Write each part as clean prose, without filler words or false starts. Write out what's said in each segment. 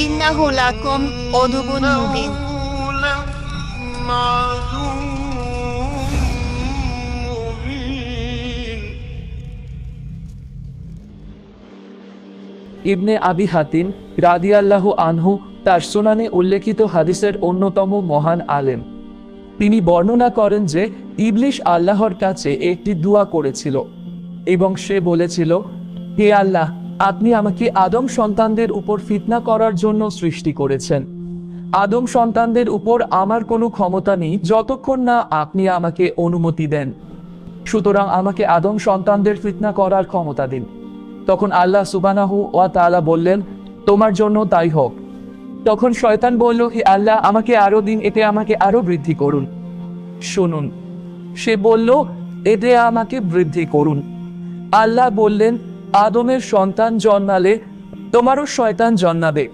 ইন্নাহু লাকুম আদুবুন মুবিন। ইবনে আবি হাতিম রাদিয়াল্লাহু আনহু তার সুনানে উল্লেখিত হাদিসের অন্যতম মহান আলেম। তিনি বর্ণনা করেন যে ইবলিশ আল্লাহর কাছে একটি দোয়া করেছিল এবং সে বলেছিল, হে আল্লাহ, আপনি আমাকে আদম সন্তানদের উপর ফিতনা করার জন্য সৃষ্টি করেছেন। আদম সন্তানদের উপর আমার কোনো ক্ষমতা নেই যতক্ষণ না আপনি আমাকে অনুমতি দেন। সুতরাং আমাকে আদম সন্তানদের ফিতনা করার ক্ষমতা দিন। তখন আল্লাহ সুবহানাহু ওয়া তাআলা বললেন, তোমার জন্য তাই হোক। তখন শয়তান বলল, হে আল্লাহ, আমাকে আরো দিন, এতে আমাকে আরো বৃদ্ধি করুন। শুনুন, সে বলল, এতে আমাকে বৃদ্ধি করুন। আল্লাহ বললেন, আদমের সন্তান জন্মালে তোমারও শয়তান জন্মাবে।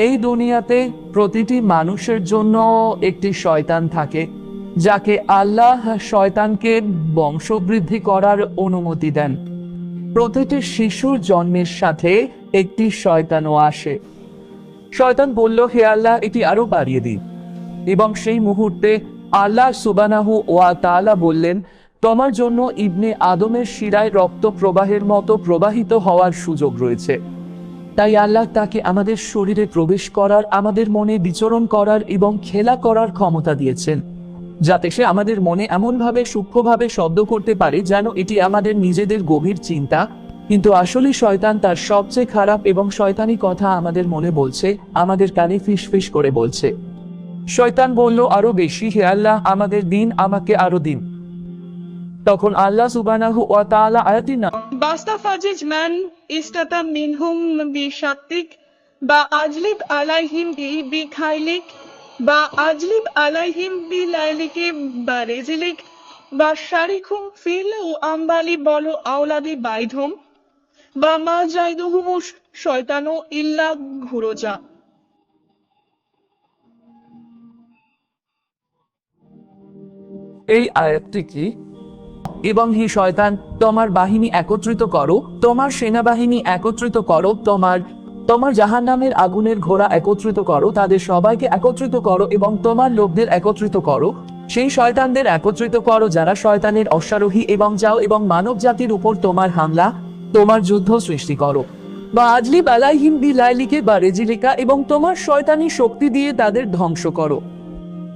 এই দুনিয়াতে প্রতিটি মানুষের জন্য একটি শয়তান থাকে, যাকে আল্লাহ শয়তানকে বংশবৃদ্ধি করার অনুমতি দেন। প্রতিটি শিশুর জন্মের সাথে একটি শয়তানও আসে। শয়তান বলল, হে আল্লাহ, এটি আরো বাড়িয়ে দিন। এবং সেই মুহূর্তে আল্লাহ সুবহানাহু ওয়া তাআলা বললেন, তোমার জন্য ইবনে আদমের শিরায় রক্ত প্রবাহের মতো প্রবাহিত হওয়ার সুযোগ রয়েছে। তাই আল্লাহ তাকে আমাদের শরীরে প্রবেশ করার, আমাদের মনে বিচরণ করার এবং খেলা করার ক্ষমতা দিয়েছেন, যাতে সে আমাদের মনে এমনভাবে সূক্ষ্মভাবে শব্দ করতে পারে যেন এটি আমাদের নিজেদের গভীর চিন্তা, কিন্তু আসলে শয়তান তার সবচেয়ে খারাপ এবং শয়তানি কথা আমাদের মনে বলছে, আমাদের কানে ফিস ফিস করে বলছে। শয়তান বলল, আরো বেশি, হে আল্লাহ, আমাদের দিন, আমাকে আরো দিন। তখন আল্লাহ সুবহানাহু ওয়া তাআলা আয়াতিন বাস্তাফাজিজ মান ইস্তাতা মিনহুম বিশাত্তিক বা আজলিব আলাইহিম বিখাইলিক বা আজলিব আলাইহিম বিলাইলিকে বা রেজিলিক বা শারিকুম ফিল ও আম্বালি বলো আওলাদি বাইধুম বা মা জাইদুহুমুস শয়তানু ইল্লা ঘুরোজা। এই আয়াতটি কি? এবং হে শয়তান, তোমার বাহিনী একত্রিত করো, তোমার সেনাবাহিনী একত্রিত করো, তোমার জাহান্নামের আগুনের ঘোড়া একত্রিত করো, তাদের সবাইকে একত্রিত করো এবং তোমার লোকদের একত্রিত করো, সেই শয়তানদের একত্রিত করো যারা শয়তানের অশ্বারোহী, এবং যাও এবং মানব জাতির উপর তোমার হামলা, তোমার যুদ্ধ সৃষ্টি করো। বা আজলিব আলাইহিম বিলাইলিকে বা রেজিলিকা, এবং তোমার শয়তানি শক্তি দিয়ে তাদের ধ্বংস করো।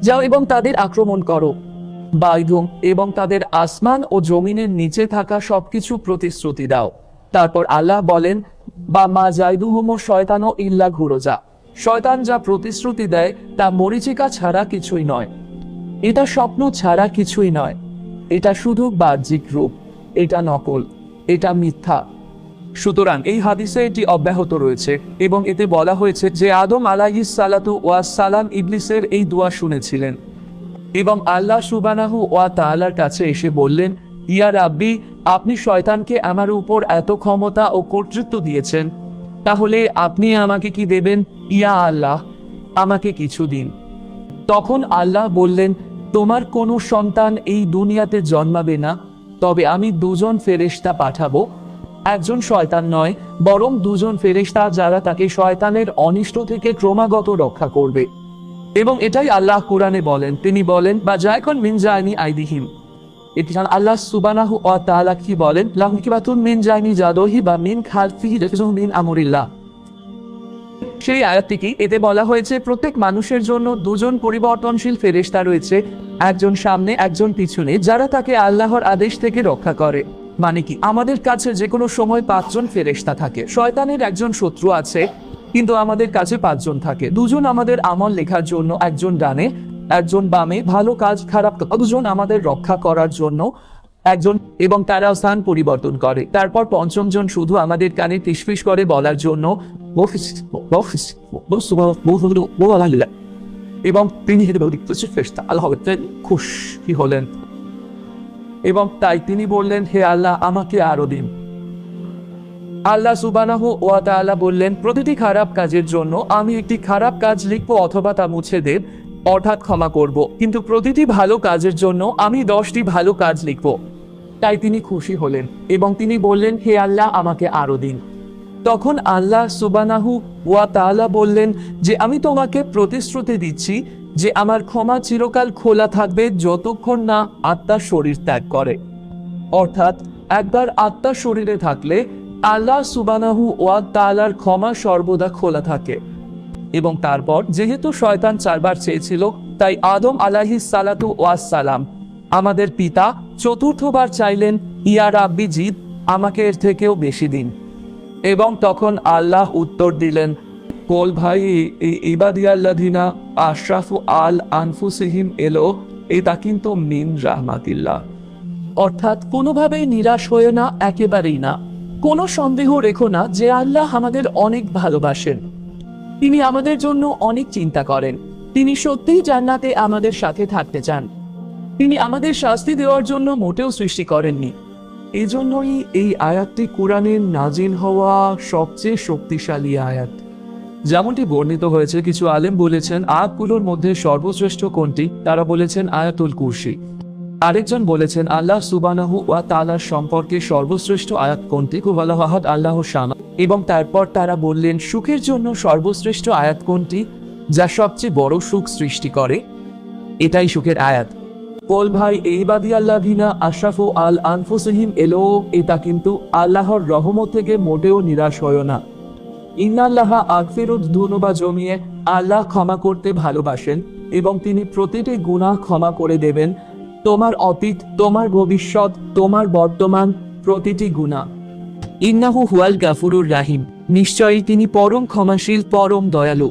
যাও এবং তাদের আক্রমণ করো। বাইধুম, এবং তাদের আসমান ও জমিনের নিচে থাকা সবকিছু প্রতিশ্রুতি দাও। তারপর আল্লাহ বলেন, বা মা জাইদুহুম শয়তানো ইল্লা ঘুরোজা, শয়তান যা প্রতিশ্রুতি দেয় তা মরীচিকা ছাড়া কিছুই নয়, এটা স্বপ্ন ছাড়া কিছুই নয়, এটা শুধু বাহ্যিক রূপ, এটা নকল, এটা মিথ্যা। সুতরাং এই হাদিসে এটি অব্যাহত রয়েছে এবং এতে বলা হয়েছে যে আদম আলাইহিস সালাতু ওয়াস সালাম ইবলিসের এই দোয়া শুনেছিলেন এবং আল্লাহ সুবহানাহু ওয়া তাআলার কাছে এসে বললেন, ইয়া রাব্বি, আপনি শয়তানকে আমার উপর এত ক্ষমতা ও কর্তৃত্ব দিয়েছেন, তাহলে আপনি আমাকে কি দেবেন? ইয়া আল্লাহ, আমাকে কিছু দিন। তখন আল্লাহ বললেন, তোমার কোনো সন্তান এই দুনিয়াতে জন্মাবে না, তবে আমি দুজন ফেরেশতা পাঠাবো, একজন শয়তান নয়, বরং দুজন ফেরেশতা যারা তাকে শয়তানের অনিষ্ট থেকে ক্রমাগত রক্ষা করবে। এবং এটাই আল্লাহ কোরআনে বলেন, তিনি বলেন, বা জায়কুন মিন জাইনি আইদিহিম। এটি আল্লাহ সুবহানাহু ওয়া তাআলা কি বলেন, লাহুকিবাতুন মিন জাইনি জাদহি বা মিন খালফিহি রাফিজুহু মিন আমরিল্লাহ। সেই আয়াতটি কি? এতে বলা হয়েছে প্রত্যেক মানুষের জন্য দুজন পরিবর্তনশীল ফেরেশতা রয়েছে, একজন সামনে, একজন পিছনে, যারা তাকে আল্লাহর আদেশ থেকে রক্ষা করে। মানে কি, আমাদের কাছে যে কোনো সময় 5 জন ফেরেশতা থাকে। শয়তানের একজন শত্রু আছে, কিন্তু আমাদের কাছে 5 জন থাকে। দুজন আমাদের আমল লেখার জন্য, একজন ডানে, একজন বামে, ভালো কাজ খারাপ, দুজন আমাদের রক্ষা করার জন্য একজন, এবং তারা স্থান পরিবর্তন করে। তারপর 5ম জন শুধু আমাদের কানে ফিসফিস করে বলার জন্য, এবং তিনি খুশি হলেন এবং তাই তিনি বললেন, হে আল্লাহ, আমাকে আরো দিন। আল্লাহ সুবহানাহু ওয়া তাআলা বললেন, প্রতিটি খারাপ কাজের জন্য আমি একটি খারাপ কাজ লিখব অথবা তা মুছে দেব, অর্থাৎ ক্ষমা করব, কিন্তু প্রতিটি ভালো কাজের জন্য আমি 10টি ভালো কাজ লিখব। তাই তিনি খুশি হলেন এবং তিনি বললেন, হে আল্লাহ, আমাকে আরো দিন। তখন আল্লাহ সুবহানাহু ওয়া তাআলা বললেন যে আমি তোমাকে প্রতিশ্রুতি দিচ্ছি যে আমার ক্ষমা চিরকাল খোলা থাকবে যতক্ষণ না আত্মা শরীর ত্যাগ করে। অর্থাৎ একবার আত্মা শরীরে থাকলে আল্লাহ সুবহানাহু ওয়া তাআলার ক্ষমা সর্বদা খোলা থাকে। এবং তারপর যেহেতু শয়তান 4 বার চেয়েছিল, তাই আদম আলাইহিস সালাতু ওয়াস সালাম আমাদের পিতা চতুর্থবার চাইলেন, ইয়া রাব্বি জিদ, আমাকে এর থেকেও বেশি দিন। এবং তখন আল্লাহ উত্তর দিলেন, কোল ভাই ইবাদিয়াল্লাযিনা আশরাফু আল আনফুসিহিম এলো, এটা কিন্তু মিন রাহমাতিল্লাহ। অর্থাৎ কোনোভাবেই নিরাশ হয়ে না, একেবারেই না। কোনো সন্দেহ রেখো না যে আল্লাহ আমাদের অনেক ভালোবাসেন। তিনি আমাদের জন্য অনেক চিন্তা করেন। তিনি সত্যিই জান্নাতে আমাদের সাথে থাকতে চান। তিনি আমাদের শাস্তি দেওয়ার জন্য মোটেও সৃষ্টি করেননি। এজন্যই এই আয়াতটি কোরআনের নাজিল হওয়া সবচেয়ে শক্তিশালী আয়াত। যেমনটি বর্ণিত হয়েছে, কিছু আলেম বলেছেন আয়াতগুলোর মধ্যে সর্বশ্রেষ্ঠ কোনটি, তারা বলেছেন আয়াতুল কুরসি। আরেকজন বলেছেন আল্লাহ সুবহানাহু ওয়া তাআলার সম্পর্কে সর্বশ্রেষ্ঠ আয়াত কোনটি, হুয়াল্লাহু আহাদ আল্লাহুস সামাদ। এবং তারপর তারা বললেন সুখের জন্য সর্বশ্রেষ্ঠ আয়াত কোনটি, যা সবচেয়ে বড় সুখ সৃষ্টি করে, এটাই সুখের আয়াত। বল ভাই ইবাদিয়াল্লাযিনা আশরাফু আল আনফুসিহিম এলো, এটা কিন্তু আল্লাহর রহমত থেকে মোটেও নিরাশ হয়ো না। ইন্নাল্লাহা আগফিরুদ দুনুবা জমিয়ে, আল্লাহ ক্ষমা করতে ভালোবাসেন এবং তিনি প্রতিটি গুনাহ ক্ষমা করে দেবেন, তোমার অতীত, তোমার ভবিষ্যৎ, তোমার বর্তমান, প্রতিটি গুনাহ। ইন্নাহু হুয়াল গাফুরুর রাহিম, নিশ্চয়ই তিনি পরম ক্ষমাশীল, পরম দয়ালু।